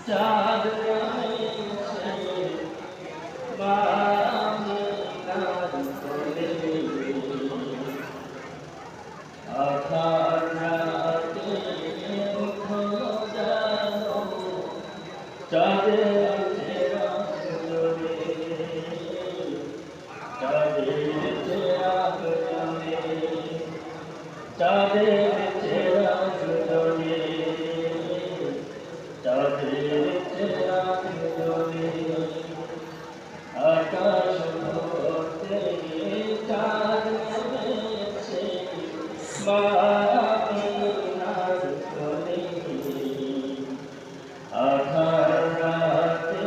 চাঁদ এসে বাংলার কোলে আধার রাতে উঠো জানো চাঁদের চেরা জলে চাঁদের চেরা জলে চাঁদের চেরা জলে চাঁদের চেরা জলে আকাশ হতে চাঁদ নেমেছে বাংলার কোলে আধার রাতে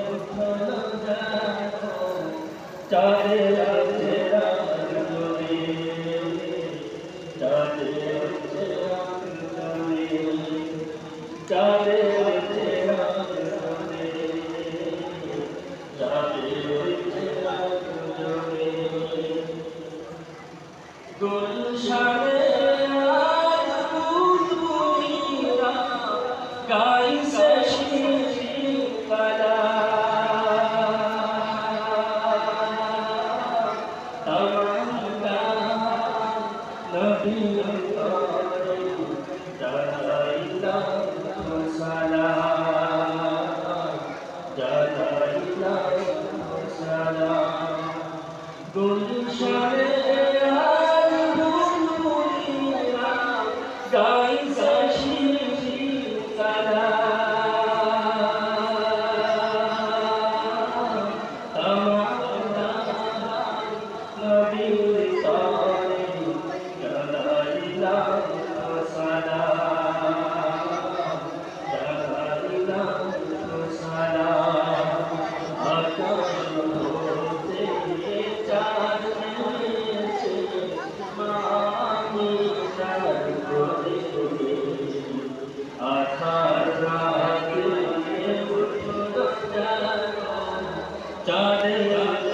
উঠো জানো চাঁদের চেরা জলে চাঁদের চেরা জলে চাঁদের চেরা জলে চাঁদের চেরা জলে গুলশানে আজ বুলবুলিরা গাইছে শিরকালা তামান্না নবীর তরে জানাইলাম সালাম জানাইলাম সালাম গুলশানে আজ বুলবুলিরা গাইছে শিরকালা তামান্না নবীর তরে জানাইলাম সালাম জানাইলাম সালাম আকাশ হতে চাঁদ নেমেছে মামিনার কোলে আধার রাতে উঠো জানো চাঁদের